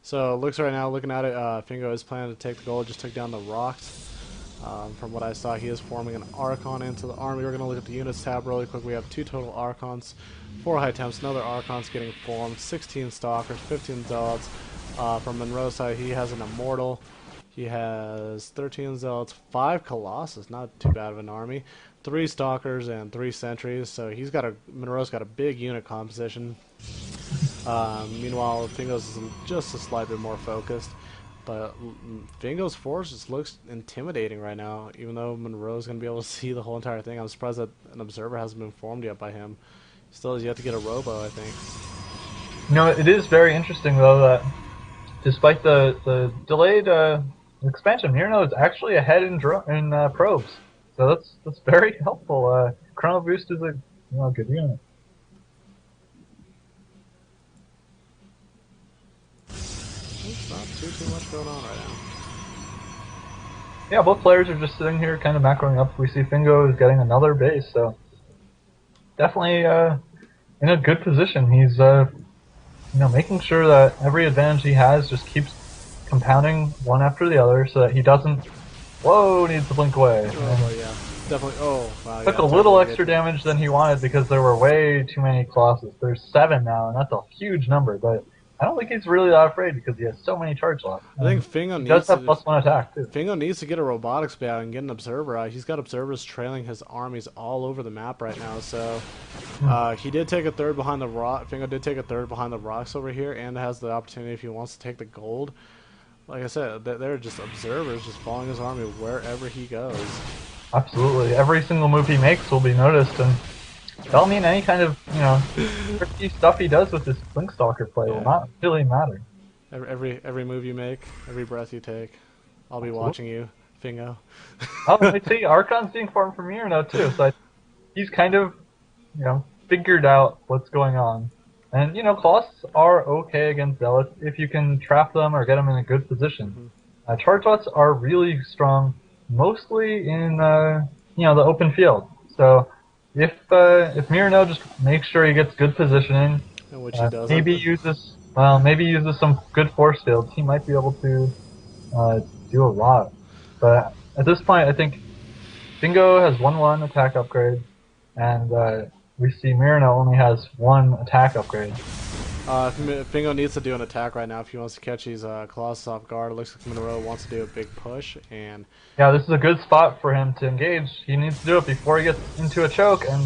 So it looks right now, looking at it, Fingo is planning to take the gold, just took down the rocks. From what I saw, he is forming an Archon into the army. We're going to look at the units tab really quick. We have 2 total Archons, 4 high temps, another Archon's getting formed, 16 Stalkers, 15 Zealots. From Monroe's side, he has an Immortal. He has 13 Zealots, 5 Colossus, not too bad of an army, 3 Stalkers, and 3 Sentries. So Monroe's got a big unit composition. Meanwhile, Fingo's is just a slight bit more focused. But Fingo's force just looks intimidating right now, even though Monroe's going to be able to see the whole entire thing. I'm surprised that an observer hasn't been formed yet by him. Still has yet to get a robo, I think. You know, it is very interesting, though, that despite the delayed expansion, Mirno is actually ahead in probes. So that's very helpful. Chrono Boost is a good unit. Not too much going on right now. Yeah, both players are just sitting here kind of macroing up. We see Fingo is getting another base, so definitely in a good position. He's making sure that every advantage he has just keeps compounding one after the other, so that he doesn't needs to blink away. Oh yeah, definitely. Oh wow. Took a little extra damage than he wanted because there were way too many Colossus. There's 7 now, and that's a huge number, but I don't think he's really that afraid because he has so many charge lots. I think Fingo does have +1 attack too. Fingo needs to get a robotics bay out and get an observer out. He's got observers trailing his armies all over the map right now. So he did take a third behind the rock. Fingo did take a third behind the rocks over here, and has the opportunity if he wants to take the gold. Like I said, they're just observers, just following his army wherever he goes. Absolutely, every single move he makes will be noticed, and that'll mean any kind of, tricky stuff he does with his Blink Stalker play will not really matter. Every move you make, every breath you take, I'll be watching you, Fingo. Oh, I see, Archon's being formed from Mirno too, so he's kind of, figured out what's going on. And, Colossus are okay against Zealots if you can trap them or get them in a good position. Charge lots are really strong, mostly in, the open field. So if Mirno just makes sure he gets good positioning, which he does, maybe uses some good force fields, he might be able to do a lot. But at this point, I think Fingo has 1/1 attack upgrade, and we see Mirno only has 1 attack upgrade. Fingo needs to do an attack right now if he wants to catch these Colossus off guard. It looks like Monroe wants to do a big push, and yeah, this is a good spot for him to engage. He needs to do it before he gets into a choke, and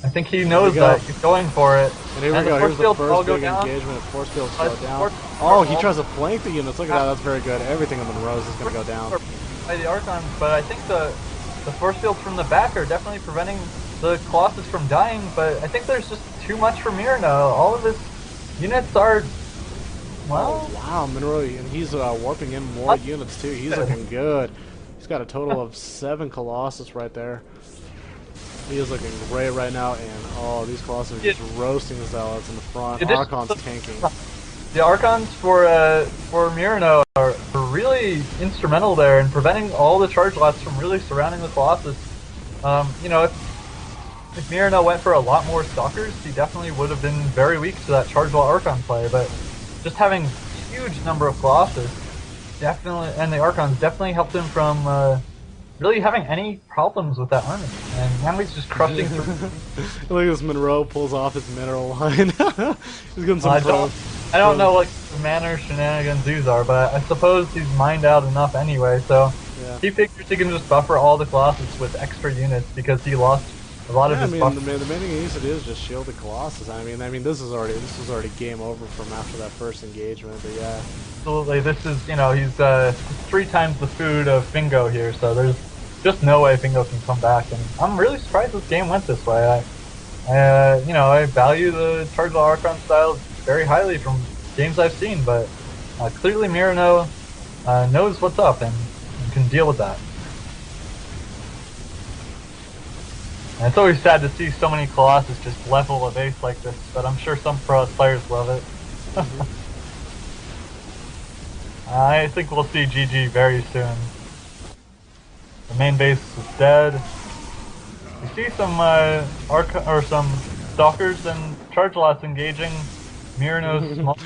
I think he knows that he's going for it. And here we go. Here's the first big engagement. Force fields go down. Oh, he tries to flank the units. Look at that. That's very good. Everything on Monroe's is going to go down. By the Archon, but I think the force fields from the back are definitely preventing the Colossus from dying, but I think there's just too much for Mirno. All of his units are, well... Oh, wow, Monroe, and he's warping in more units too. He's looking good. He's got a total of 7 Colossus right there. He is looking great right now, and these Colossus are just roasting the Zealots in the front. Archon's tanking. The Archons for Mirno are really instrumental there in preventing all the charge lots from really surrounding the Colossus. If Mirno went for a lot more Stalkers, he definitely would have been very weak to that charge lot Archon play, but just having a huge number of Colossus definitely, and the Archons definitely helped him from really having any problems with that army. And now he's just crushing through. Look at this, Monroe pulls off his mineral line. He's getting some I don't know what the manner shenanigans these are, but I suppose he's mined out enough anyway, so he figures he can just buffer all the Colossus with extra units because he lost a lot of his buffs. The main thing he needs to do is just shield the Colossus. I mean, this is already game over from after that first engagement. But yeah, absolutely. This is he's 3 times the food of Fingo here, so there's just no way Fingo can come back. And I'm really surprised this game went this way. I value the Charge Archon style very highly from games I've seen, but clearly Mirno knows what's up and can deal with that. And it's always sad to see so many Colossus just level a base like this, but I'm sure some pro players love it. I think we'll see GG very soon. The main base is dead. You see some some Stalkers and Charge Lots engaging Mirno's small